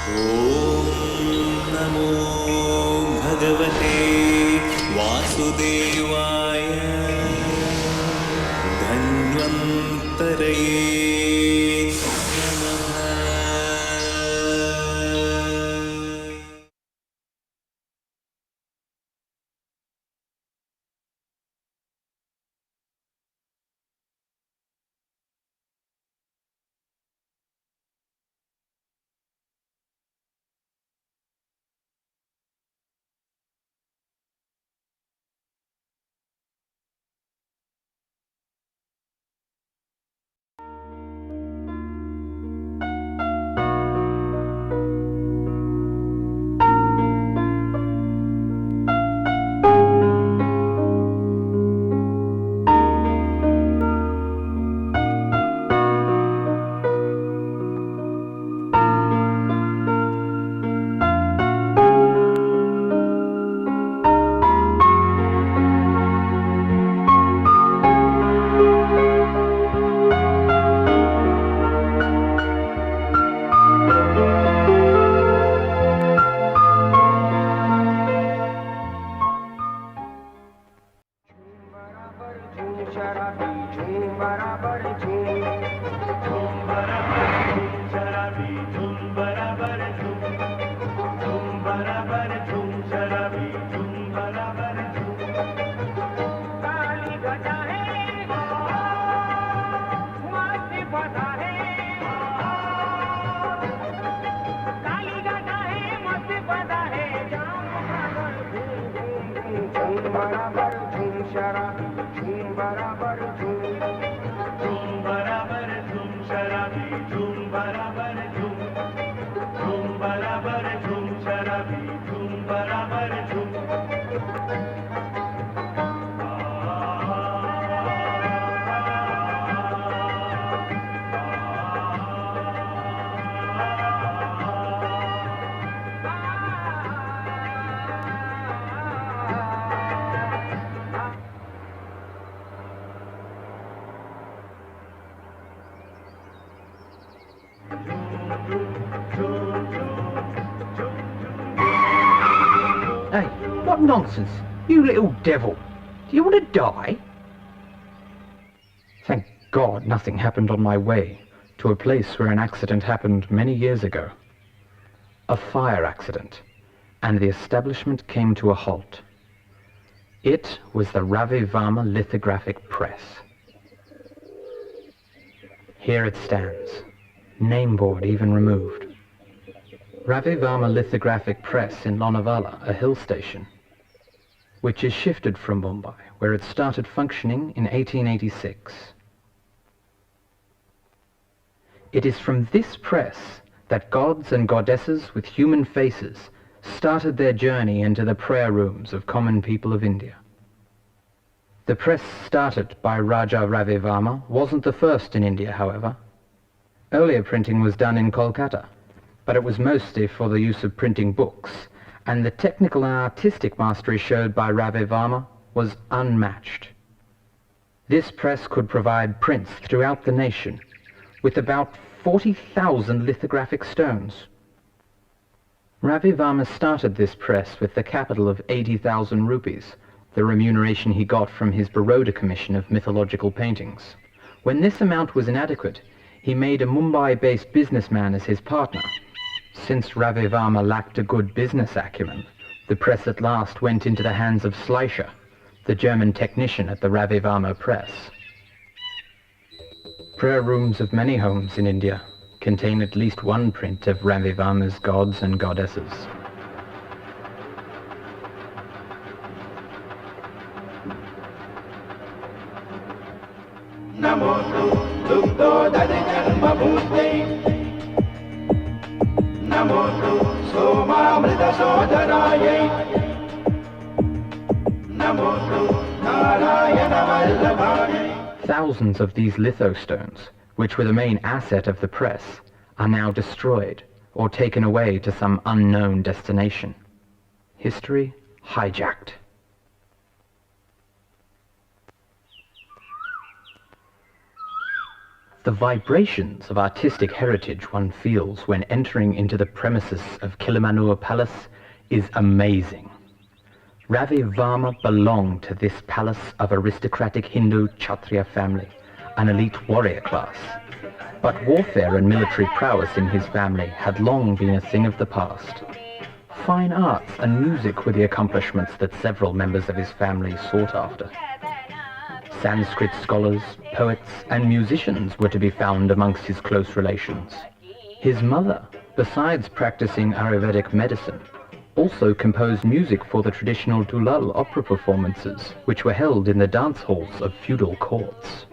ॐ नमो भगवते वासुदेवाय धन्वन्तरये नमः। Hey, what nonsense! You little devil! Do you want to die? Thank God nothing happened on my way to a place where an accident happened many years ago. A fire accident, and the establishment came to a halt. It was the Ravi Varma lithographic press. Here it stands, name board even removed. Ravi Varma lithographic press in Lonavala, a hill station, which is shifted from Mumbai, where it started functioning in 1886. It is from this press that gods and goddesses with human faces started their journey into the prayer rooms of common people of India. The press started by Raja Ravi Varma wasn't the first in India, however. Earlier printing was done in Kolkata, but it was mostly for the use of printing books, and the technical and artistic mastery showed by Ravi Varma was unmatched. This press could provide prints throughout the nation, with about 40,000 lithographic stones. Ravi Varma started this press with the capital of 80,000 rupees, the remuneration he got from his Baroda commission of mythological paintings. When this amount was inadequate, he made a Mumbai-based businessman as his partner. Since Ravi Varma lacked a good business acumen, the press at last went into the hands of Schleicher, the German technician at the Ravi Varma press. Prayer rooms of many homes in India contain at least one print of Ravi Varma's gods and goddesses. Namo Dugdo Dadijanma Bhute Namo Soma Mrita Sodaraye Namo Narayana Vallabhane. Thousands of these lithostones, which were the main asset of the press, are now destroyed or taken away to some unknown destination. History hijacked. The vibrations of artistic heritage one feels when entering into the premises of Kilimanur Palace is amazing. Ravi Varma belonged to this palace of aristocratic Hindu Kshatriya family, an elite warrior class. But warfare and military prowess in his family had long been a thing of the past. Fine arts and music were the accomplishments that several members of his family sought after. Sanskrit scholars, poets, and musicians were to be found amongst his close relations. His mother, besides practicing Ayurvedic medicine, also composed music for the traditional Tulal opera performances, which were held in the dance halls of feudal courts.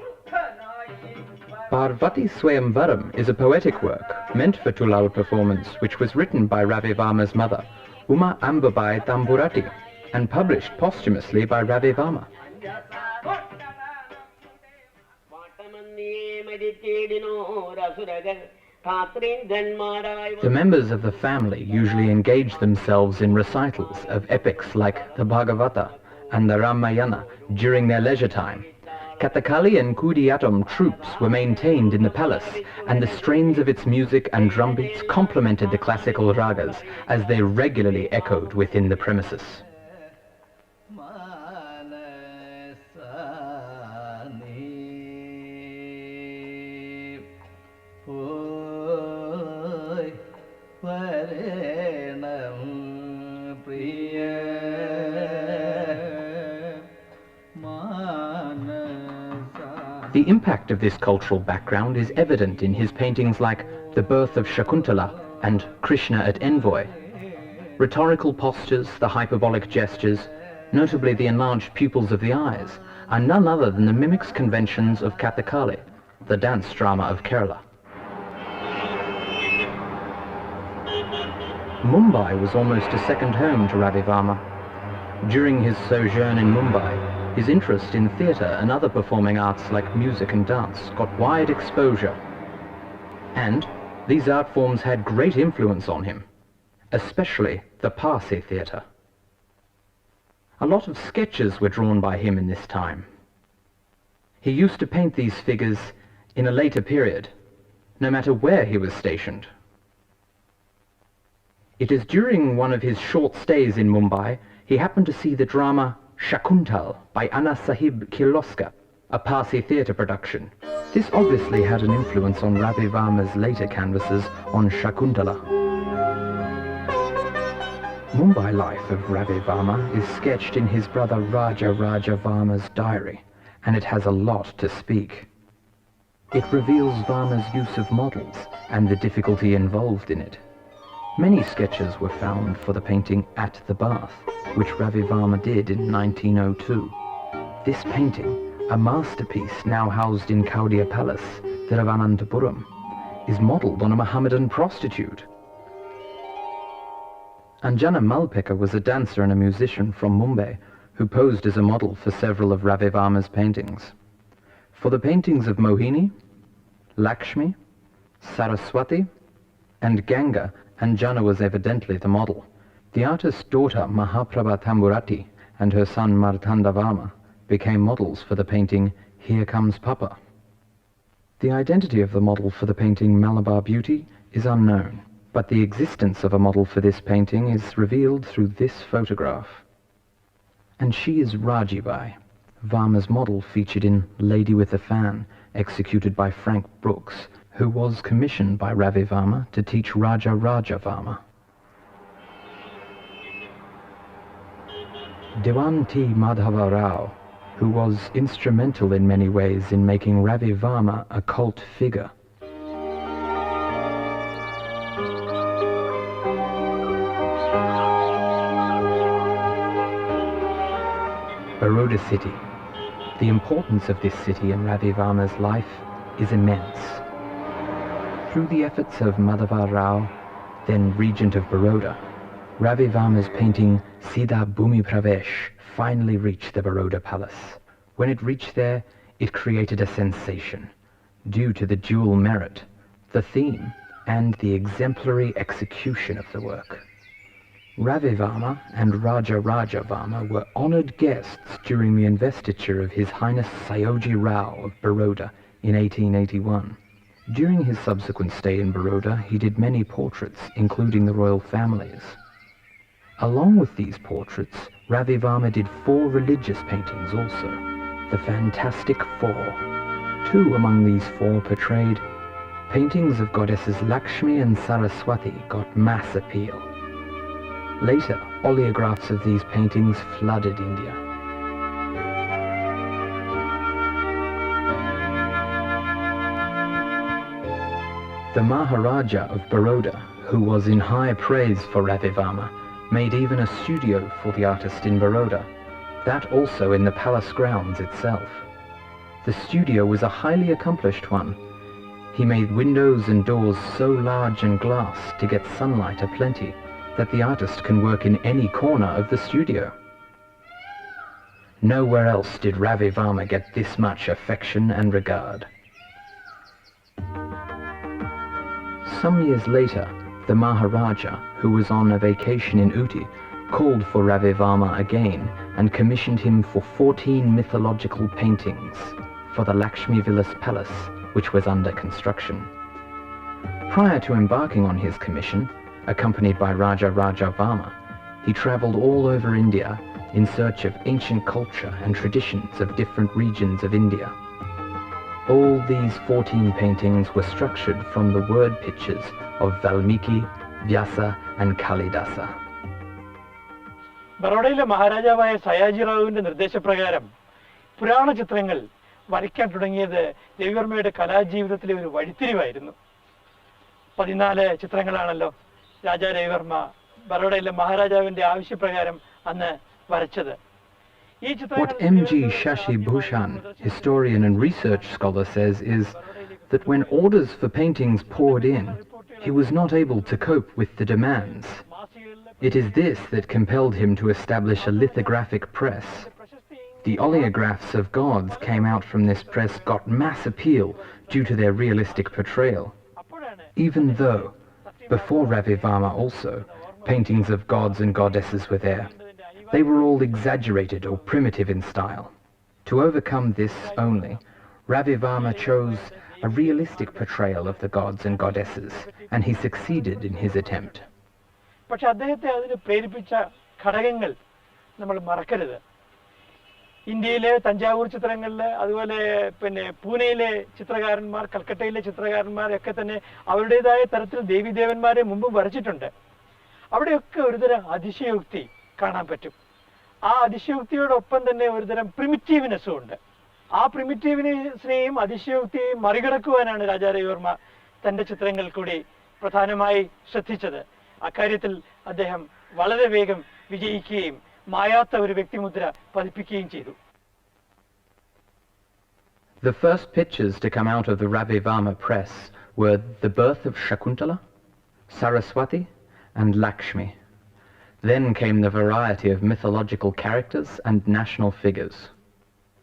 Parvati Swayamvaram is a poetic work meant for Tulal performance, which was written by Ravi Varma's mother, Uma Ambabai Tamburati, and published posthumously by Ravi Varma. The members of the family usually engage themselves in recitals of epics like the Bhagavata and the Ramayana during their leisure time. Kathakali and Kudiyattam troops were maintained in the palace, and the strains of its music and drumbeats complemented the classical ragas as they regularly echoed within the premises. The impact of this cultural background is evident in his paintings like The Birth of Shakuntala and Krishna at Envoy. Rhetorical postures, the hyperbolic gestures, notably the enlarged pupils of the eyes, are none other than the mimics conventions of Kathakali, the dance drama of Kerala. Mumbai was almost a second home to Ravi Varma. During his sojourn in Mumbai, his interest in theatre and other performing arts like music and dance got wide exposure. And these art forms had great influence on him, especially the Parsi theatre. A lot of sketches were drawn by him in this time. He used to paint these figures in a later period, no matter where he was stationed. It is during one of his short stays in Mumbai he happened to see the drama Shakuntal by Anna Sahib Kirloskar, a Parsi theatre production. This obviously had an influence on Ravi Varma's later canvases on Shakuntala. Mumbai life of Ravi Varma is sketched in his brother Raja Varma's diary, and it has a lot to speak. It reveals Varma's use of models and the difficulty involved in it. Many sketches were found for the painting At the Bath, which Ravi Varma did in 1902. This painting, a masterpiece now housed in Kaudiya Palace, Thiruvananthapuram, is modelled on a Mohammedan prostitute. Anjana Malpekar was a dancer and a musician from Mumbai who posed as a model for several of Ravi Varma's paintings. For the paintings of Mohini, Lakshmi, Saraswati, and Ganga, Anjana was evidently the model. The artist's daughter Mahaprabha Tamburati and her son Martanda Varma became models for the painting Here Comes Papa. The identity of the model for the painting Malabar Beauty is unknown, but the existence of a model for this painting is revealed through this photograph. And she is Rajibai, Varma's model featured in Lady with a Fan, executed by Frank Brooks, who was commissioned by Ravi Varma to teach Raja Varma. Dewan T. Madhava Rao, who was instrumental in many ways in making Ravi Varma a cult figure. Baroda city. The importance of this city in Ravi Varma's life is immense. Through the efforts of Madhava Rao, then regent of Baroda, Ravi Varma's painting Sida Bhumi Pravesh finally reached the Baroda Palace. When it reached there, it created a sensation, due to the dual merit, the theme, and the exemplary execution of the work. Ravi Varma and Raja Varma were honoured guests during the investiture of His Highness Sayoji Rao of Baroda in 1881. During his subsequent stay in Baroda, he did many portraits, including the royal families. Along with these portraits, Ravi Varma did 4 religious paintings also, the Fantastic Four. 2 among these 4 portrayed paintings of goddesses Lakshmi and Saraswati got mass appeal. Later, oleographs of these paintings flooded India. The Maharaja of Baroda, who was in high praise for Ravi Varma, made even a studio for the artist in Baroda, that also in the palace grounds itself. The studio was a highly accomplished one. He made windows and doors so large and glass to get sunlight aplenty that the artist can work in any corner of the studio. Nowhere else did Ravi Varma get this much affection and regard. Some years later, the Maharaja, who was on a vacation in Uti, called for Ravi Varma again and commissioned him for 14 mythological paintings for the Lakshmi Vilas Palace, which was under construction. Prior to embarking on his commission, accompanied by Raja Varma, he travelled all over India in search of ancient culture and traditions of different regions of India. All these 14 paintings were structured from the word pictures of Valmiki, Vyasa and Kalidasa. ബറോഡയിലെ മഹാരാജാവായ സയാജിറാവുവിന്റെ നിർദ്ദേശപ്രകാരം പുരാണ ചിത്രങ്ങൾ വരയ്ക്കാൻ തുടങ്ങിയത് രവിവർമ്മയുടെ കലാജീവിതത്തിലെ ഒരു വഴിത്തിരിവായിരുന്നു. 14 ചിത്രങ്ങളാണല്ലോ രാജാ രവിവർമ്മ ബറോഡയിലെ മഹാരാജാവിന്റെ ആവശ്യപ്രകാരം അന്ന് വരച്ചത്. What M.G. Shashi Bhushan, historian and research scholar, says is that when orders for paintings poured in, he was not able to cope with the demands. It is this that compelled him to establish a lithographic press. The oleographs of gods came out from this press got mass appeal due to their realistic portrayal. Even though, before Ravi Varma also, paintings of gods and goddesses were there, they were all exaggerated or primitive in style. To overcome this only, Ravi Varma chose a realistic portrayal of the gods and goddesses, and he succeeded in his attempt. പക്ഷെ അദ്ദേഹത്തെ അതിന് പ്രേരിപ്പിച്ച ഘടകങ്ങൾ നമ്മൾ മറക്കരുത്. ഇന്ത്യയിലെ തഞ്ചാവൂർ ചിത്രങ്ങളിൽ, അതുപോലെ പൂനെയിലെ ചിത്രകാരന്മാർ, കൽക്കട്ടയിലെ ചിത്രകാരന്മാരൊക്കെ തന്നെ അവരുടേതായ തരത്തിൽ ദേവീദേവന്മാരെ മുമ്പ് വരച്ചിട്ടുണ്ട്. അവിടെയൊക്കെ ഒരുതരം അതിശയോക്തി കാണാൻ പറ്റും. ആ അതിശയോക്തിയോടൊപ്പം തന്നെ ഒരുതരം പ്രിമിറ്റീവ്നെസ്സും ഉണ്ട്. ആ പ്രിമിറ്റീവ്നെസ്സിനെയും അതിശയോക്തിയെയും മറികടക്കുവാനാണ് രാജാ രവിവർമ്മ തന്റെ ചിത്രങ്ങൾ കൂടി പ്രധാനമായി ശ്രദ്ധിച്ചത്. അക്കാര്യത്തിൽ അദ്ദേഹം വളരെ വേഗം വിജയിക്കുകയും മായാത്ത ഒരു വ്യക്തിമുദ്ര പതിപ്പിക്കുകയും ചെയ്തു. The first pictures to come out of the Ravi Varma press were the birth of Shakuntala, Saraswati and Lakshmi. Then came the variety of mythological characters and national figures.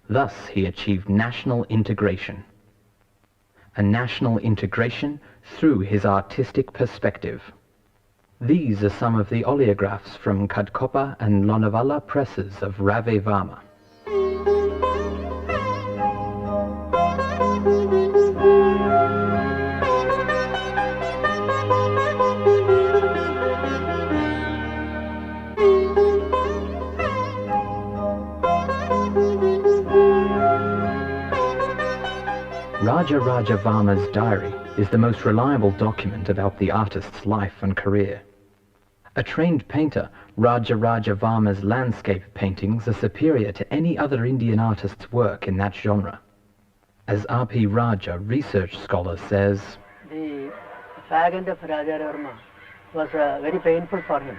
Thus he achieved national integration. A national integration through his artistic perspective. These are some of the oleographs from Kadkopa and Lonavala presses of Ravi Varma. Raja Varma's diary is the most reliable document about the artist's life and career. A trained painter, Raja Varma's landscape paintings are superior to any other Indian artist's work in that genre. As R.P. Raja, research scholar, says, the fag-end of Raja Ravi Varma was very painful for him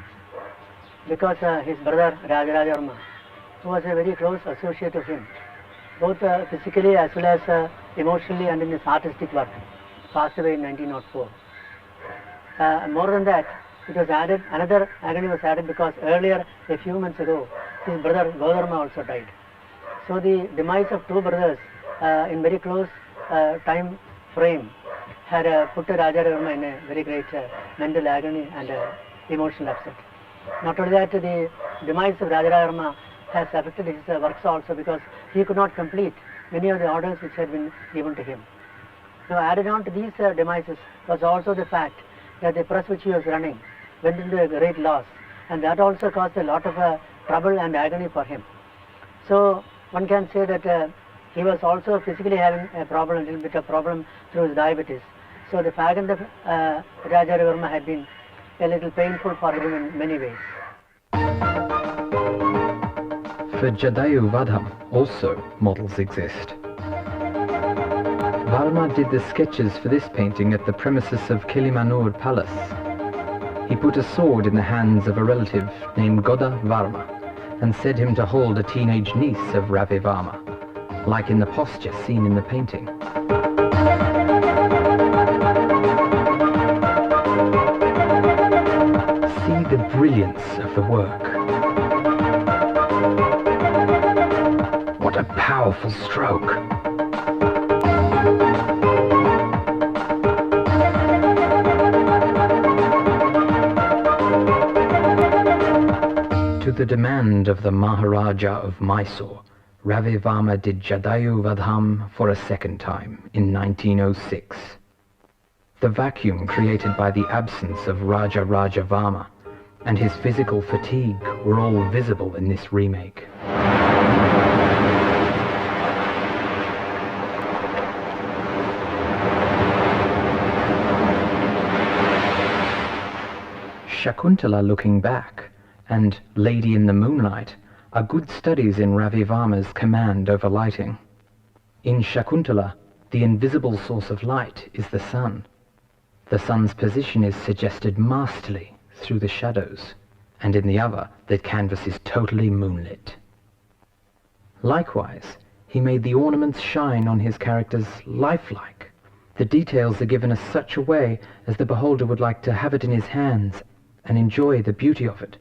because his brother Raja Ravi Varma, who was a very close associate of him, both physically as well as emotionally and in his artistic work, passed away in 1904. More than that, it was added, another agony was added because earlier, a few months ago, his brother Gaudharma also died. So the demise of 2 brothers in very close time frame had put Raja Ravi Varma in a very great mental agony and emotional upset. Not only that, the demise of Raja Ravi Varma has affected his works also because he could not complete many of the orders which had been given to him. Now, added on to these demises was also the fact that the press which he was running went into a great loss, and that also caused a lot of trouble and agony for him. So one can say that he was also physically having a problem, a little bit of problem through his diabetes. So the fact of Raja Ravi Varma had been a little painful for him in many ways. For Jadayu Vadham also models exist. Varma did the sketches for this painting at the premises of Kilimanur Palace. He put a sword in the hands of a relative named Goda Varma and set him to hold a teenage niece of Ravi Varma, like in the posture seen in the painting. See the brilliance of the work. What a powerful stroke! To the demand of the Maharaja of Mysore, Ravi Varma did Jadayu Vadham for a second time in 1906. The vacuum created by the absence of Raja Varma and his physical fatigue were all visible in this remake. Shakuntala Looking Back and Lady in the Moonlight are good studies in Ravi Varma's command over lighting. In Shakuntala, the invisible source of light is the sun. The sun's position is suggested masterly through the shadows, and in the other, the canvas is totally moonlit. Likewise, he made the ornaments shine on his characters lifelike. The details are given us such a way as the beholder would like to have it in his hands and enjoy the beauty of it.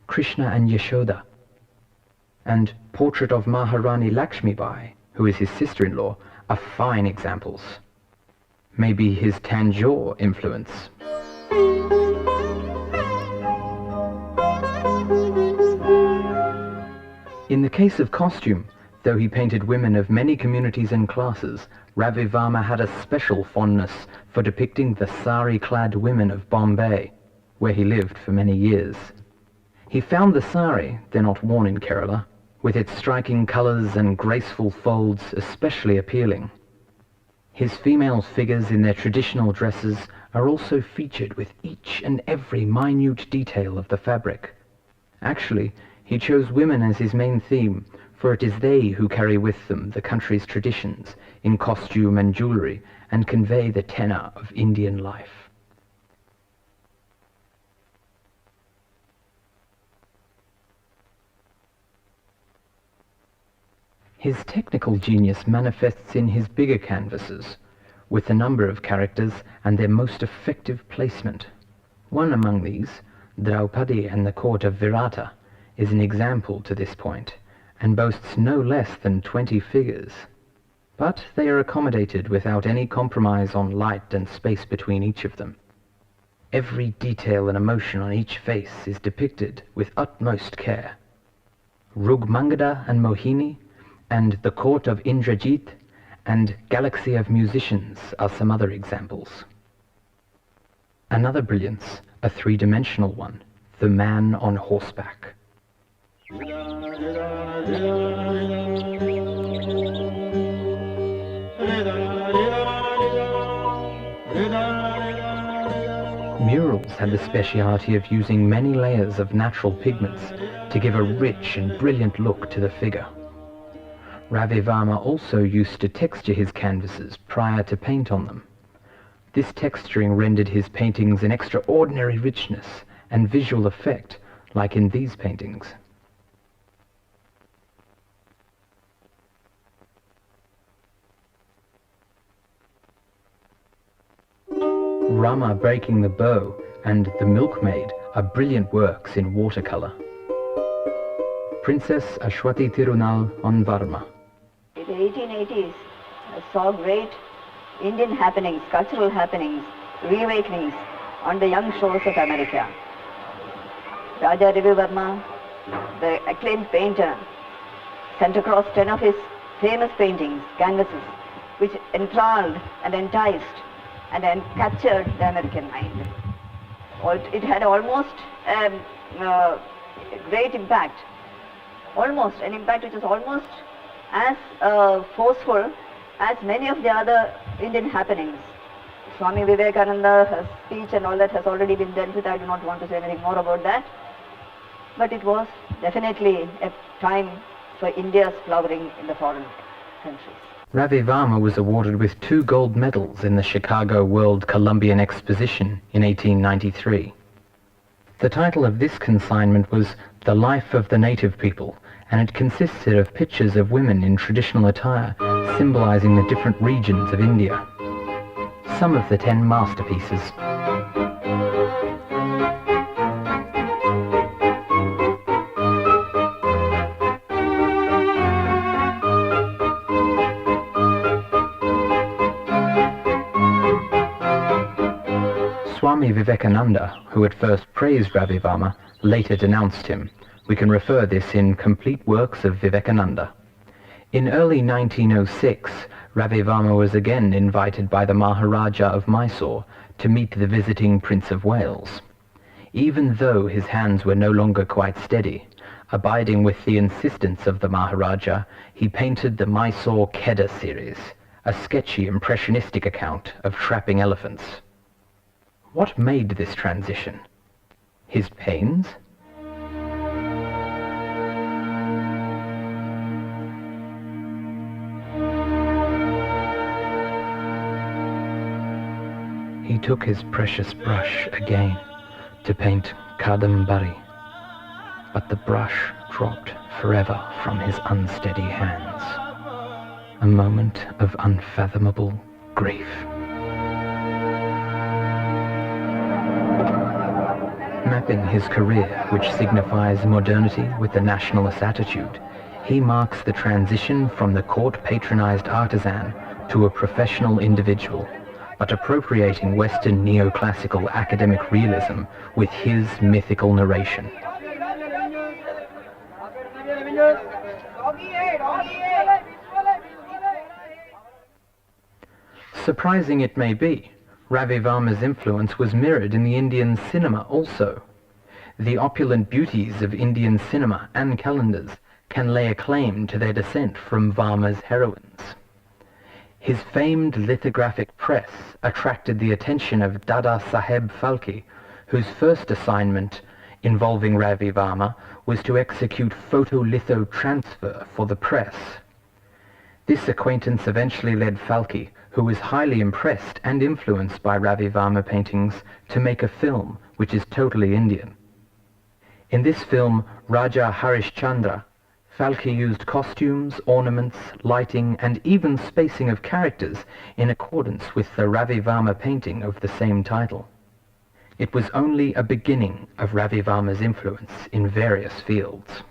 Krishna and Yashoda, and Portrait of Maharani Lakshmibai, who is his sister-in-law, are fine examples. Maybe his Tanjore influence. In the case of costume, though he painted women of many communities and classes, Ravi Varma had a special fondness for depicting the sari-clad women of Bombay, where he lived for many years. He found the sari, though not worn in Kerala, with its striking colours and graceful folds especially appealing. His female figures in their traditional dresses are also featured with each and every minute detail of the fabric. Actually, he chose women as his main theme, for it is they who carry with them the country's traditions in costume and jewellery and convey the tenor of Indian life. His technical genius manifests in his bigger canvases, with the number of characters and their most effective placement. One among these, Draupadi and the court of Virata, is an example to this point, and boasts no less than 20 figures. But they are accommodated without any compromise on light and space between each of them. Every detail and emotion on each face is depicted with utmost care. Rugmangada and Mohini, and the court of Indrajit, and Galaxy of Musicians are some other examples. Another brilliance, a three-dimensional one, the man on horseback. Murals had the speciality of using many layers of natural pigments to give a rich and brilliant look to the figure. Ravi Varma also used to texture his canvases prior to paint on them. This texturing rendered his paintings an extraordinary richness and visual effect, like in these paintings. Rama Breaking the Bow and The Milkmaid are brilliant works in watercolor. Princess Ashwati Tirunal on Varma. In the 1880s, I saw great Indian happenings, cultural happenings, reawakenings on the young shores of America. Raja Ravi Varma, the acclaimed painter, sent across 10 of his famous paintings, canvases, which enthralled and enticed and then captured the American mind. It had almost a great impact, almost an impact which is almost as forceful as many of the other Indian happenings. Swami Vivekananda's speech and all that has already been dealt with. I do not want to say anything more about that. But it was definitely a time for India's flowering in the foreign countries. Ravi Varma was awarded with 2 gold medals in the Chicago World Columbian Exposition in 1893. The title of this consignment was The Life of the Native People, and it consisted of pictures of women in traditional attire symbolizing the different regions of India. Some of the 10 masterpieces. Swami Vivekananda, who at first praised Ravi Varma, later denounced him. We can refer this in Complete Works of Vivekananda. In early 1906, Ravi Varma was again invited by the Maharaja of Mysore to meet the visiting Prince of Wales. Even though his hands were no longer quite steady, abiding with the insistence of the Maharaja, he painted the Mysore Kedar series, a sketchy impressionistic account of trapping elephants. What made this transition? His pains? He took his precious brush again to paint Kadambari, but the brush dropped forever from his unsteady hands. A moment of unfathomable grief. Mapping his career, which signifies modernity with the nationalist attitude, he marks the transition from the court-patronized artisan to a professional individual, but appropriating Western neoclassical academic realism with his mythical narration. Surprising it may be, Ravi Varma's influence was mirrored in the Indian cinema also. The opulent beauties of Indian cinema and calendars can lay a claim to their descent from Varma's heroines. His famed lithographic press attracted the attention of Dada Saheb Phalke, whose first assignment involving Ravi Varma was to execute photolitho transfer for the press. This acquaintance eventually led Phalke, who was highly impressed and influenced by Ravi Varma paintings, to make a film which is totally Indian. In this film, Raja Harishchandra, Phalke used costumes, ornaments, lighting, and even spacing of characters in accordance with the Ravi Varma painting of the same title. It was only a beginning of Ravi Varma's influence in various fields.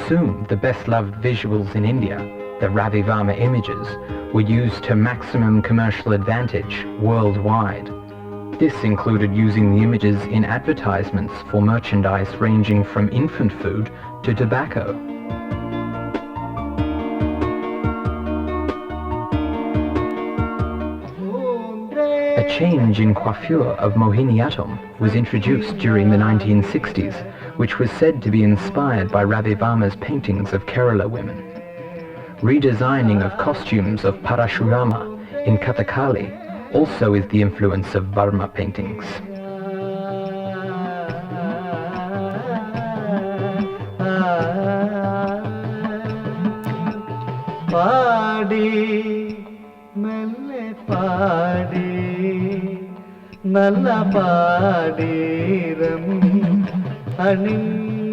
Soon, the best-loved visuals in India, the Ravi Varma images, were used to maximum commercial advantage worldwide. This included using the images in advertisements for merchandise ranging from infant food to tobacco. A change in coiffure of Mohiniyattam was introduced during the 1960s, which was said to be inspired by Ravi Varma's paintings of Kerala women. Redesigning of costumes of Parashurama in Kathakali also is the influence of Varma paintings.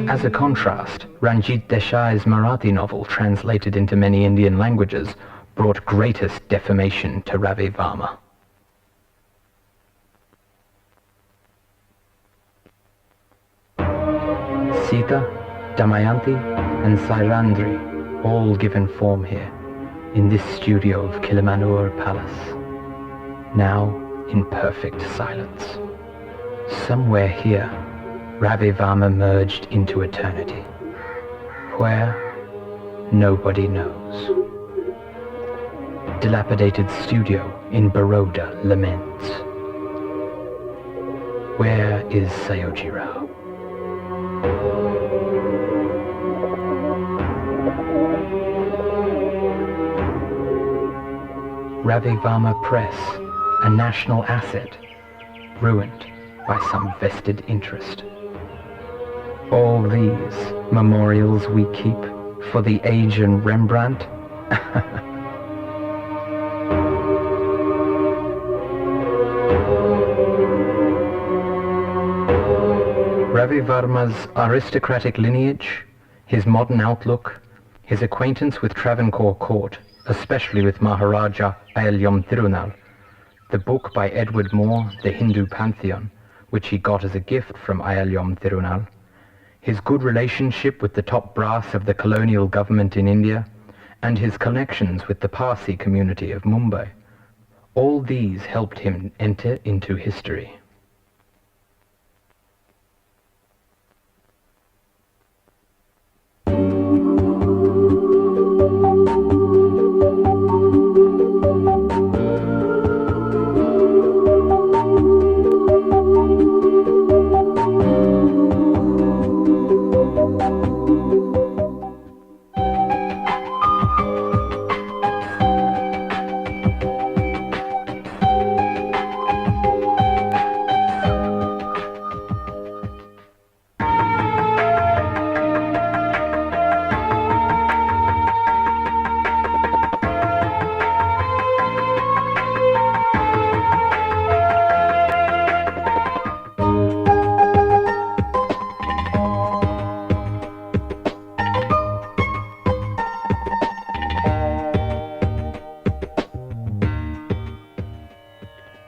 As a contrast, Ranjit Desai's Marathi novel, translated into many Indian languages, brought greatest defamation to Ravi Varma. Sita, Damayanti, and Sairandri, all given form here, in this studio of Kilimanur Palace, now in perfect silence. Somewhere here, Ravi Varma merged into eternity. Where? Nobody knows. Dilapidated studio in Baroda laments. Where is Sayoji Rao? Ravi Varma Press, a national asset, ruined by some vested interest. All these memorials we keep for the age and Rembrandt? Ravi Varma's aristocratic lineage, his modern outlook, his acquaintance with Travancore court, especially with Maharaja Ayalyam Thirunal, the book by Edward Moore, The Hindu Pantheon, which he got as a gift from Ayalyam Thirunal, his good relationship with the top brass of the colonial government in India, and his connections with the Parsi community of Mumbai. All these helped him enter into history.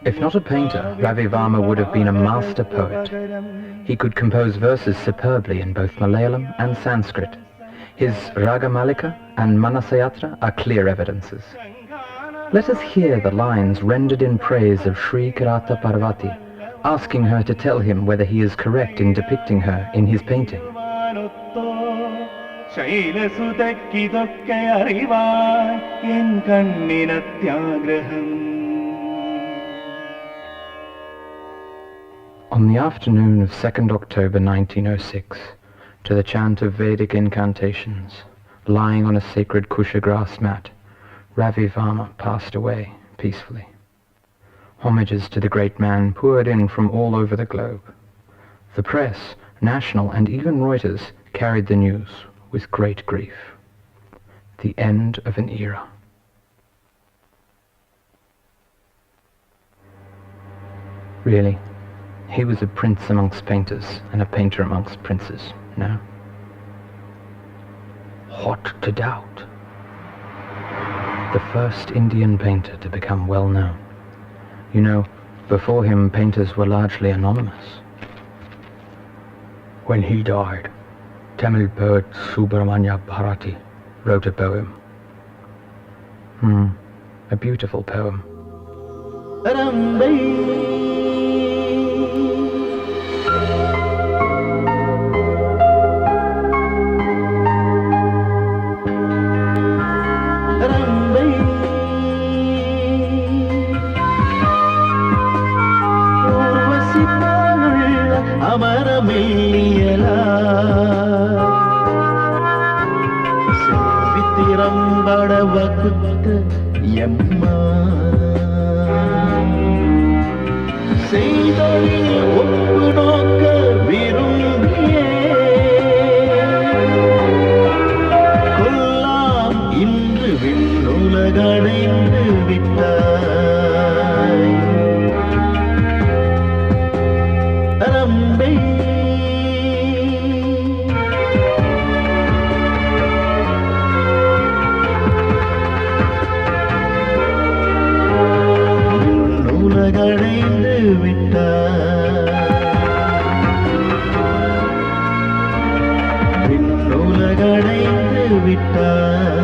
If not a painter, Ravi Varma would have been a master poet. He could compose verses superbly in both Malayalam and Sanskrit. His Ragamalika and Manasayatra are clear evidences. Let us hear the lines rendered in praise of Sri Kirata Parvati, asking her to tell him whether he is correct in depicting her in his painting. On the afternoon of 2nd October 1906, to the chant of Vedic incantations, lying on a sacred kusha grass mat, Ravi Varma passed away peacefully. Homages to the great man poured in from all over the globe. The press, national and even Reuters, carried the news with great grief. The end of an era. Really? He was a prince amongst painters and a painter amongst princes, no? What to doubt? The first Indian painter to become well known. You know, before him painters were largely anonymous. When he died, Tamil poet Subramanya Bharati wrote a poem. A beautiful poem. விட்டார்